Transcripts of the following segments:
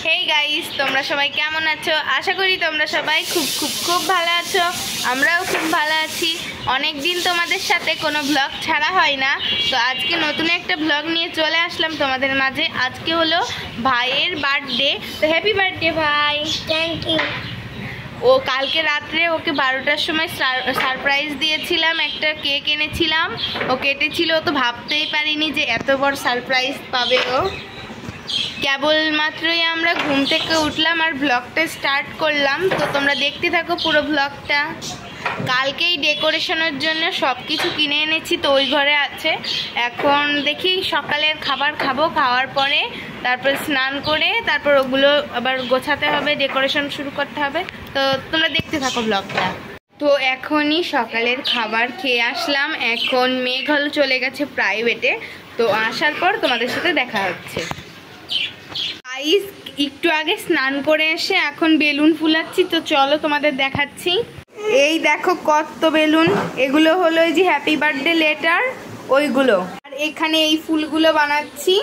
Hey guys, তোমরা সবাই কেমন আছো? আশা করি তোমরা সবাই খুব খুব খুব ভালো আছো। আমরাও খুব ভালো আছি। অনেক দিন তোমাদের সাথে কোনো ব্লগ ছাড়া হয় না, তো আজকে নতুন একটা ব্লগ নিয়ে চলে আসলাম তোমাদের মাঝে। আজকে হলো ভাইয়ের বার্থডে, তো হ্যাপি বার্থডে ভাই। Thank you. ও কালকে রাত্রে ওকে 12টার সময় সারপ্রাইজ দিয়েছিলাম, একটা কেক এনেছিলাম, ও কেটেছিল। ও তো ভাবতেই পারিনি যে এত বড় সারপ্রাইজ পাবে ও। কেবলমাত্রই আমরা ঘুম থেকে উঠলাম আর ব্লগটা স্টার্ট করলাম, তো তোমরা দেখতে থাকো পুরো ব্লগটা। কালকেই ডেকোরেশনের জন্য সব কিছু কিনে এনেছি, তো ওই ঘরে আছে। এখন দেখি সকালের খাবার খাবো, খাওয়ার পরে তারপর স্নান করে তারপর ওগুলো আবার গোছাতে হবে, ডেকোরেশন শুরু করতে হবে। তো তোমরা দেখতে থাকো ব্লগটা। তো এখনই সকালের খাবার খেয়ে আসলাম। এখন মেঘ হল চলে গেছে প্রাইভেটে, তো আসার পর তোমাদের সাথে দেখা হচ্ছে। গাইস, একটু আগে স্নান করে এসে এখন বেলুন ফুলাচ্ছি, তো চলো তোমাদের দেখাচ্ছি। এই দেখো কত বেলুন, এগুলো হলো এই যে হ্যাপি বার্থডে লেটার ওইগুলো, আর এখানে এই ফুলগুলো বানাচ্ছি।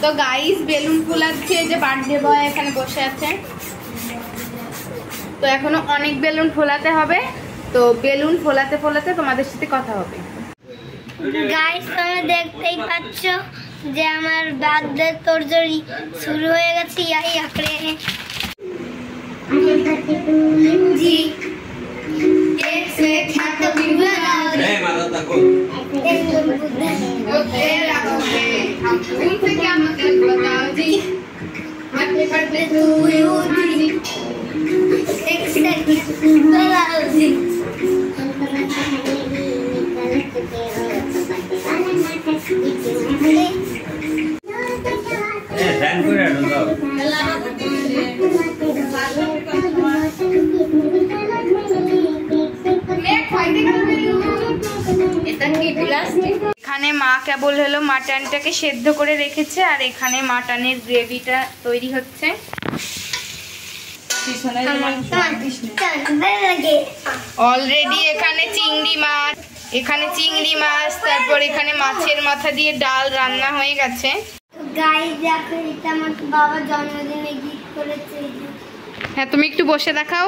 তো গাইস বেলুন ফুলাচ্ছি, এই যে বার্থডে বয় এখানে বসে আছে। তো এখনো অনেক বেলুন ফোলাতে হবে, তো বেলুন ফোলাতে ফোলাতে তোমাদের সাথে কথা হবে। গাইস, তোমরা দেখতেই পাচ্ছ যে আমার বার্থডে তোরজোড়ি শুরু হয়ে গেছে। ইয়াই আঁকড়ে জি এসে খাতো বিবাদ এই মালা তাকো ওতে রাখবে हम तुमसे क्या मतलब बताओ जी हैप्पी बर्थडे टू यू जी एक सेकंड बताओ जी এখানে মা কেবল হলো মাটনটাকে সেদ্ধ করে রেখেছে, আর এখানে মাটনের গ্রেভিটা তৈরি হচ্ছে। অলরেডি এখানে চিংড়ি মাছ, তারপর এখানে মাছের মাথা দিয়ে ডাল রান্না হয়ে গেছে। গাইস দেখো, এটা আমার বাবা জন্মদিনে গিফট করেছে। হ্যাঁ, তুমি একটু বসে দেখাও।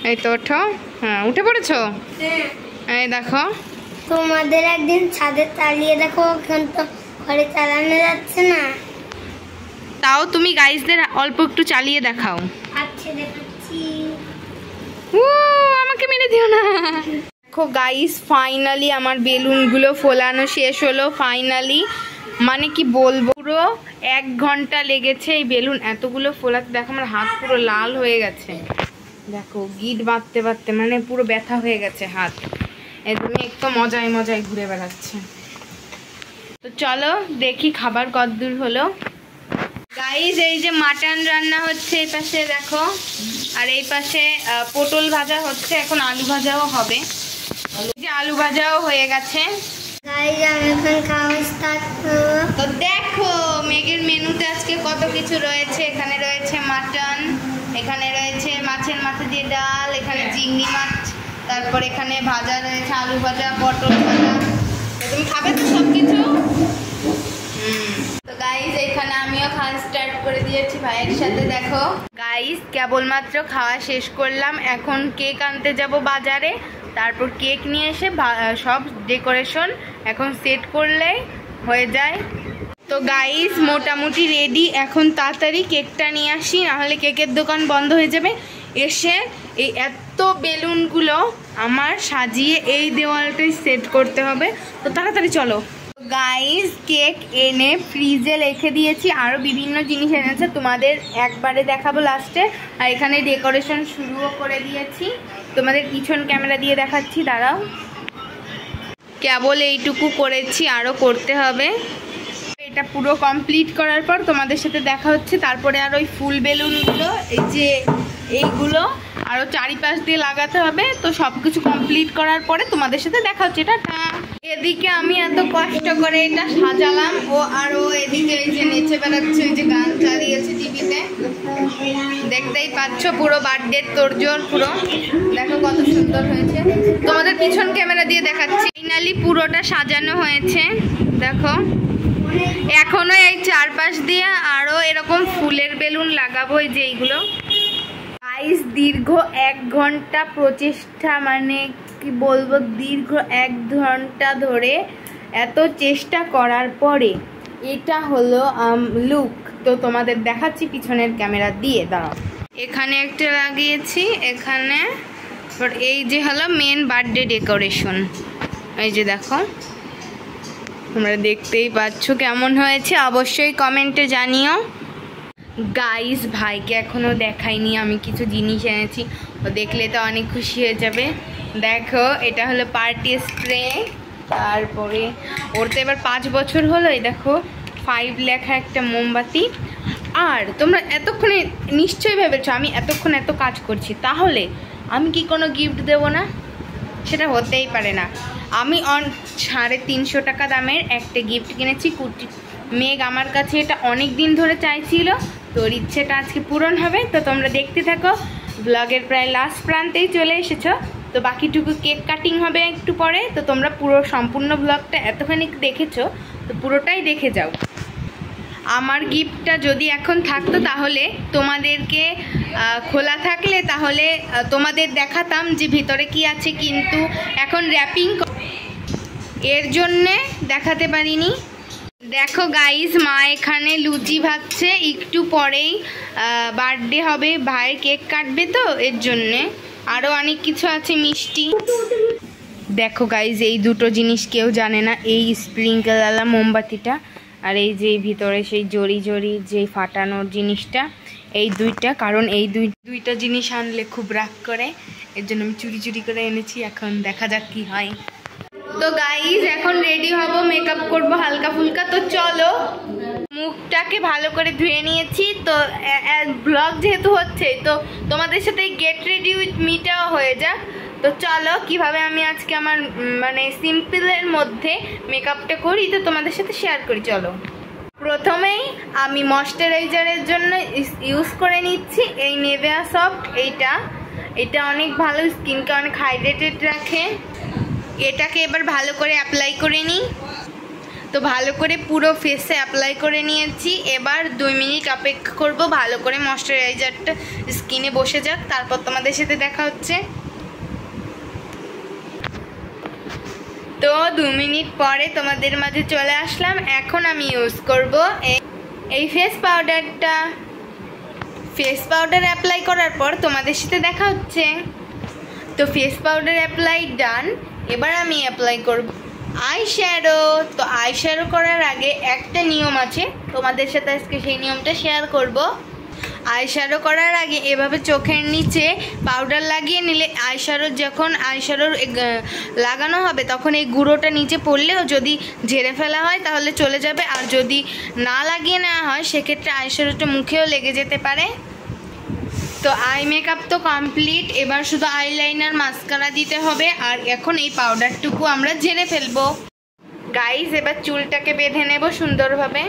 এই তো ওঠো। হ্যাঁ, উঠে পড়েছো? এই দেখো, তোমাদের একদিন ছাদে চালিয়ে দেখো, এখন তো ঘরে চালানো যাচ্ছে না। তাও তুমি গাইসদের অল্প একটু চালিয়ে দেখাও। আচ্ছা, দেখাচ্ছি। ও আমাকে মেরে দিও না। দেখো গাইস, ফাইনালি আমার বেলুনগুলো ফোলানো শেষ হলো। ফাইনালি মানে কি বলবো, পুরো 1 ঘন্টা লেগেছে এই বেলুন এতগুলো ফোলাতে। দেখো আমার হাত পুরো লাল হয়ে গেছে, দেখো গিট বাঁধতে বাঁধতে মানে পুরো ব্যথা হয়ে গেছে হাত। তুমি একটু মজায় মজায় ঘুরে বেড়াচ্ছে। তো চলো দেখি খাবার কতদূর হলো। গাইস, এই যে মাটন রান্না হচ্ছে এই পাশে দেখো, আর এই পাশে পটল ভাজা হচ্ছে, এখন আলু ভাজাও হবে। এই যে আলু ভাজাও হয়ে গেছে। গাইস, আমি এখন খাওয়া স্টার্ট করব। তো দেখো মেঘের মেনুতে আজকে কত কিছু রয়েছে। এখানে রয়েছে মাটন, এখানে রয়েছে মাছের মাথা দিয়ে ডাল, এখানে চিংড়ি মাছ, তারপর এখানে ভাজা রয়েছে আলু ভাজা, পটল ভাজা। তুমি খাবে তো সব কিছু? তো গাইস, এখানে আমিও খাওয়া স্টার্ট করে দিয়েছি ভাইয়ের সাথে। দেখো গাইস, কেবলমাত্র খাওয়া শেষ করলাম, এখন কেক আনতে যাব বাজারে, তারপর কেক নিয়ে এসে সব ডেকোরেশন এখন সেট করলে হয়ে যায়। তো গাইস মোটামুটি রেডি, এখন তাড়াতাড়ি কেকটা নিয়ে আসি, নাহলে কেকের দোকান বন্ধ হয়ে যাবে। এসে এই এত বেলুনগুলো আমার সাজিয়ে এই দেওয়ালটাই সেট করতে হবে, তো তাড়াতাড়ি চলো। গাইস, কেক এনে ফ্রিজে রেখে দিয়েছি, আরও বিভিন্ন জিনিস এনেছে, তোমাদের একবারে দেখাবো লাস্টে। আর এখানে ডেকোরেশন শুরুও করে দিয়েছি, তোমাদের পিছন ক্যামেরা দিয়ে দেখাচ্ছি, দাঁড়াও। কেবল এইটুকু করেছি, আরও করতে হবে। এটা পুরো কমপ্লিট করার পর তোমাদের সাথে দেখা হচ্ছে। তারপরে আর ওই ফুল বেলুনগুলো এই যে এইগুলো আরও চারিপাশ দিয়ে লাগাতে হবে, তো সব কিছু কমপ্লিট করার পরে তোমাদের সাথে দেখা হচ্ছে। এটা এদিকে আমি এত কষ্ট করে এটা সাজালাম, ও আরও এদিকে এই যে নেচে বেড়াচ্ছে, ওই যে গান চালিয়েছে টিভিতে, দেখতেই পাচ্ছ পুরো বার্থডে তোরজোর পুরো। দেখো কত সুন্দর হয়েছে, তোমাদের পিছন ক্যামেরা দিয়ে দেখাচ্ছি। ফাইনালি পুরোটা সাজানো হয়েছে, দেখো এখনো এই চারপাশ দিয়ে আরো এরকম ফুলের বেলুন লাগাবো, এই যে এইগুলো। গাইস দীর্ঘ 1 ঘন্টা প্রচেষ্টা, মানে কি বলবো, দীর্ঘ 1 ঘন্টা ধরে এত চেষ্টা করার পরে এটা হলো লুক। তো তোমাদের দেখাচ্ছি পিছনের ক্যামেরা দিয়ে, দাঁড়াও। এখানে একটা লাগিয়েছি, এখানে এই যে হলো মেন বার্থডে ডেকোরেশন। এই যে দেখো, তোমরা দেখতেই পাচ্ছ কেমন হয়েছে, অবশ্যই কমেন্টে জানিও। গাইস ভাইকে এখনো দেখাইনি, আমি কিছু জিনিস এনেছি, ও দেখলে তো অনেক খুশি হয়ে যাবে। দেখো এটা হলো পার্টি স্প্রে, তারপরে ওর তো এবার 5 বছর হলো। এই দেখো 5 লেখা একটা মোমবাতি। আর তোমরা এতক্ষণে নিশ্চয়ই ভেবেছো আমি এতক্ষণ এত কাজ করছি, তাহলে আমি কি কোনো গিফট দেবো না? সেটা হতেই পারে না। আমি 350 টাকা দামের একটা গিফট কিনেছি, কুর্তি। মেঘ আমার কাছে এটা অনেক দিন ধরে চাইছিল, তোর ইচ্ছেটা আজকে পূরণ হবে। তো তোমরা দেখতে থাকো, ব্লগের প্রায় লাস্ট প্রান্তেই চলে এসেছো। তো বাকিটুকু কেক কাটিং হবে একটু পরে। তো তোমরা পুরো সম্পূর্ণ ব্লগটা এতখানি দেখেছো, তো পুরোটাই দেখে যাও। আমার গিফটটা যদি এখন থাকতো তাহলে তোমাদেরকে খোলা থাকলে তাহলে তোমাদের দেখাতাম যে ভিতরে কি আছে, কিন্তু এখন র্যাপিং এর জন্যে দেখাতে পারিনি। দেখো গাইস, মা এখানে লুচি ভাজছে, একটু পরেই বার্থডে হবে, ভাইয়ের কেক কাটবে, তো এর জন্যে আরও অনেক কিছু আছে, মিষ্টি। দেখো গাইস, এই দুটো জিনিস কেউ জানে না, এই স্প্রিঙ্কেলওয়ালা মোমবাতিটা আর এই যে ভিতরে সেই জড়ি জড়ি যে ফাটানোর জিনিসটা, এই দুইটা। কারণ এই দুইটা জিনিস আনলে খুব রাগ করে, এর জন্য আমি চুরি চুরি করে এনেছি। এখন দেখা যাক কি হয়। তো গাইস এখন রেডি হব, মেকআপ করব হালকা ফুলকা। তো চলো, মুখটাকে ভালো করে ধুয়ে নিয়েছি। তো ব্লগ যেহেতু হচ্ছে, তো তোমাদের সাথে গেট রেডি উইথ মিটাও হয়ে যাক। তো চলো কিভাবে আমি আজকে আমার মানে সিম্পলের মধ্যে মেকআপটা করি, তো তোমাদের সাথে শেয়ার করি। চলো, প্রথমেই আমি ময়শ্চারাইজারের জন্য ইউজ করে নিচ্ছি এই নেভিয়া সফট। এটা অনেক ভালো, স্কিনকে অনেক হাইড্রেটেড রাখে। এটাকে এবার ভালো করে অ্যাপ্লাই করে নিই। তো ভালো করে পুরো ফেসে অ্যাপ্লাই করে নিয়েছি। এবার 2 মিনিট অপেক্ষা করব ভালো করে ময়শ্চারাইজারটা স্কিনে বসে যাক, তারপর তোমাদের সাথে দেখা হচ্ছে। তো 2 মিনিট পরে তোমাদের মাঝে চলে আসলাম। এখন আমি ইউজ করব এই ফেস পাউডারটা। ফেস পাউডার অ্যাপ্লাই করার পর তোমাদের সাথে দেখা হচ্ছে। তো ফেস পাউডার অ্যাপ্লাই ডান। এবার আমি অ্যাপ্লাই করব আই শ্যাডো। তো আই শ্যাডো করার আগে একটা নিয়ম আছে, তোমাদের সাথে আজকে সেই নিয়মটা শেয়ার করব। আই শ্যাডো করার আগে এভাবে চোখের নিচে পাউডার লাগিয়ে নিলে যখন আই শ্যাডো লাগানো হবে তখন এই গুঁড়োটা নিচে পড়লেও যদি ঝেড়ে ফেলা হয় তাহলে চলে যাবে, আর যদি না লাগিয়ে নেওয়া হয় সেক্ষেত্রে আই শ্যাডোটা মুখেও লেগে যেতে পারে। তো আই মেকআপ তো কমপ্লিট, এবার শুধু আইলাইনার মাস্কারা দিতে হবে। আর এখন এই পাউডারটুকু আমরা ঝেড়ে ফেলবো। গাইস এবার চুলটাকে বেঁধে নেব সুন্দরভাবে।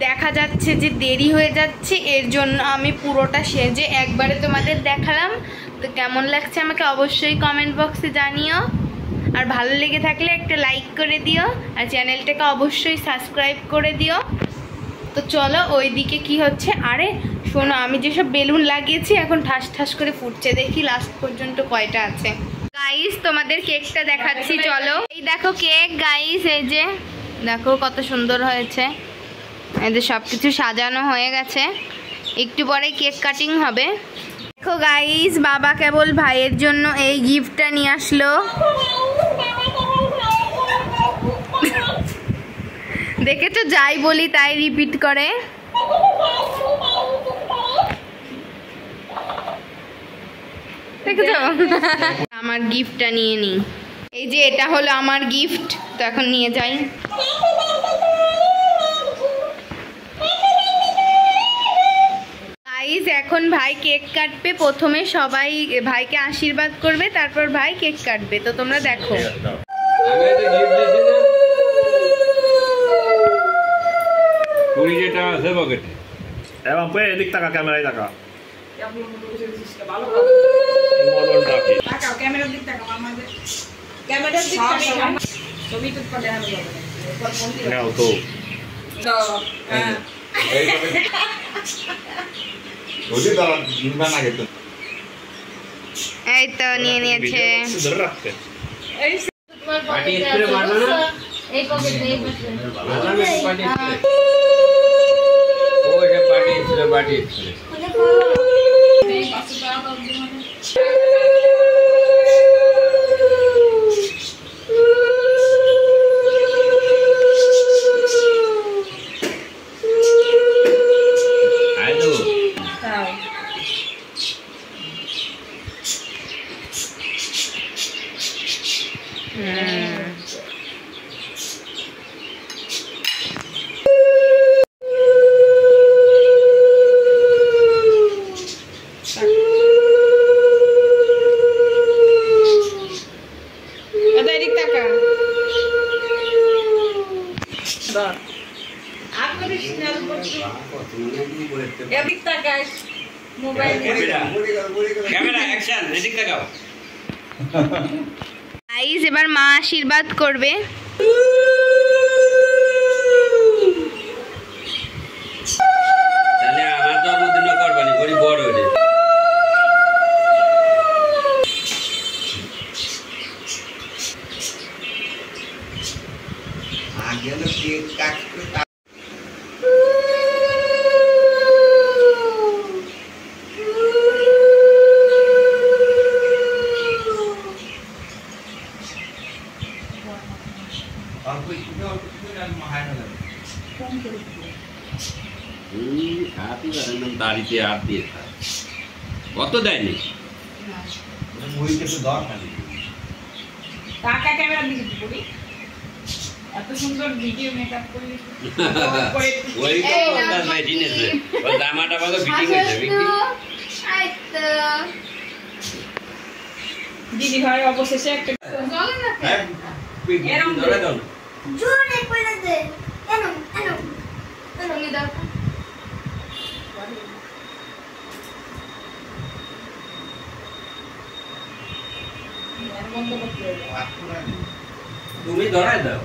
দেখা যাচ্ছে যে দেরি হয়ে যাচ্ছে, এর জন্য আমি পুরোটা সেজে একবারে তোমাদের দেখালাম। তো কেমন লাগছে আমাকে অবশ্যই কমেন্ট বক্সে জানিও, আর ভালো লেগে থাকলে একটা লাইক করে দিও, আর চ্যানেলটাকে অবশ্যই সাবস্ক্রাইব করে দিও। তো চলো ওইদিকে কি হচ্ছে। আরে শোনো, আমি যেসব বেলুন লাগিয়েছি এখন ঠাস ঠাস করে ফুটছে, দেখি লাস্ট পর্যন্ত কয়টা আছে। গাইস তোমাদের কেকটা দেখাচ্ছি, চলো। এই দেখো কেক গাইস, এই যে দেখো কত সুন্দর হয়েছে। এদের সব কিছু সাজানো হয়ে গেছে, একটু পরে কেক কাটিং হবে। দেখো গাইস, বাবা কেবল ভাইয়ের জন্য এই গিফটটা নিয়ে আসলো। দেখেছো, যাই বলি তাই রিপিট করে। দেখেছো, আমার গিফটটা নিয়ে নি। এই যে এটা হলো আমার গিফট, তো এখন নিয়ে যাই। গাইস এখন ভাই কেক কাটবে। প্রথমে সবাই ভাইকে আশীর্বাদ করবে, তারপর ভাই কেক কাটবে। তো তোমরা দেখো। যেটা আছে পকেটে এবং এদিক টাকা ক্যামেরায় টাকা এই তো নিয়ে নিয়েছে। ধরে রাখতে পার্টি স্প্রে মারবে না এই পকেটে এই পাশে পার্টি স্প্রে ও এটা পার্টি স্প্রে এই পাশে পাওয়া অবধি মানে আইলো তাও ক্যামেরা অ্যাকশন এদিক তাকাও গাইস এবার মা আশীর্বাদ করবে। তাহলে আমার জন্মদিন করবানি বড় বড় হইলে আগে তো কেক কাটতে দাড়িতে হাত দিয়ে খায় কত দেয়নি টাকা ক্যামেরা দিকে পড়ি এত সুন্দর ভিডিও মেকআপ করি ওই তো মেশিন আছে ওই জামাটা ভালো ফিটিং হয়েছে দিদি ভাই অবশেষে একটা চলে না এরকম ধরে দাও জোরে করে দে এনো এনো তুমি দাও তুমি ধরাই দাও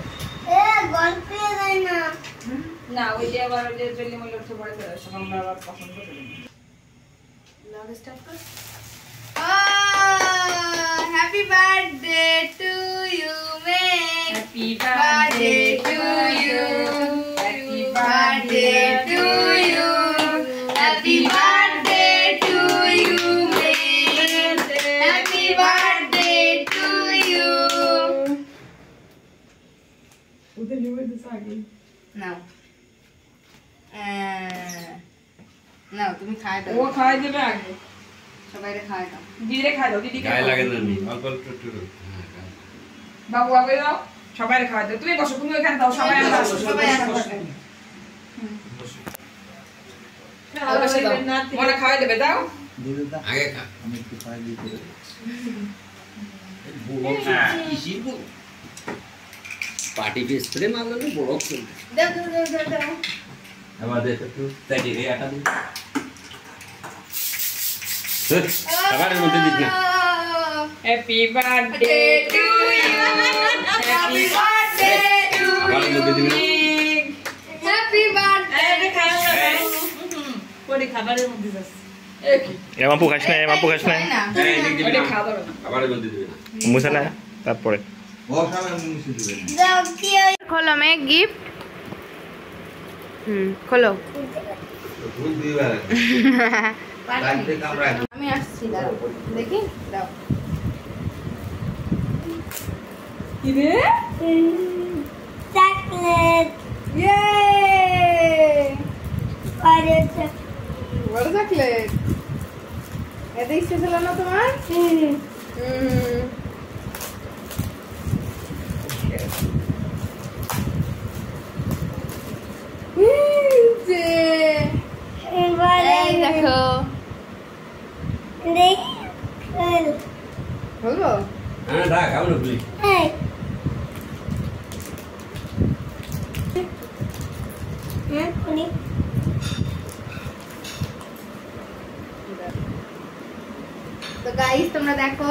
না ওই যে আবার ওই যে জেলি মলে উঠে পড়ে দেয় সব আমরা আবার পছন্দ করি লাউড স্টার্ট কর happy birthday to you may happy birthday to you happy birthday to you happy birthday to you may happy birthday to you ওদের লিওয়ে দিস আগে নাও নাও তুমি খাই দাও ও খাই দেবে আগে সবাইকে খাই দাও দিদিরে খাই দাও দিদিকে গায়ে লাগে না নি অল্প অল্প একটু বাবু আগে দাও সবাই খাই দাও তুমি বসো তুমি ওখানে দাও সবাই বসো সবাই বসো মনে খাওয়াই দেবে দাও আগে খা আমি একটু পাই দিতে পার্টি স্প্রে মারলো না বড় করে দাও দাও দাও দাও দাও আবার দে একটু সাইডে এই আটা দিন আবার মধ্যে দিস না happy birthday to you happy birthday to আবার মধ্যে দিবি না হ্যাপি বার্থডে আরে খাও পরে খাবারের মধ্যে যাচ্ছে এ মাপু খাস না এই দিক দিবি ওটা না খাওয়া দাও না আবার মধ্যে দিবি না মুছে না তারপরে ও সবাই মুছে দিবেন खोलो मैं गिफ्ट खोलो ভুল দিবার লাগতে কামরা আমি আসছি দাও দেখি দাও কি রে চকলেট ইয়ে আরে বড় চকলেট এতে ইচ্ছে ছিল না তোমার এই দেখো বলবো হ্যাঁ ডাক আবার বলি তো গাইস তোমরা দেখো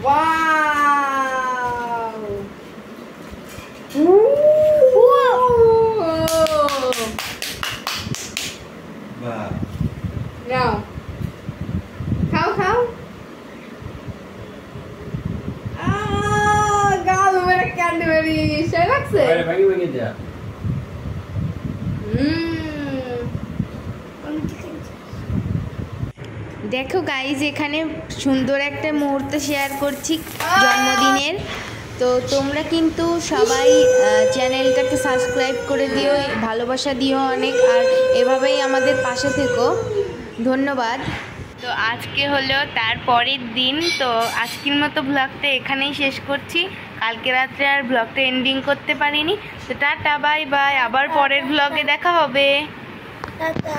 ওয়াও বাহ নাও খাও খাও গাল মেরে ক্যান্ডবেরি সে লাগছে দেখো গাইজ এখানে সুন্দর একটা মুহূর্ত শেয়ার করছি জন্মদিনের। তো তোমরা কিন্তু সবাই চ্যানেলটাকে সাবস্ক্রাইব করে দিও, ভালোবাসা দিও অনেক, আর এভাবেই আমাদের পাশে থেকো। ধন্যবাদ। তো আজকে হলো তার পরের দিন। তো আজকের মতো ব্লগটা এখানেই শেষ করছি। কালকে রাত্রে আর ব্লগটা এন্ডিং করতে পারিনি। তো টাটা বাই বাই, আবার পরের ব্লগে দেখা হবে। টাটা।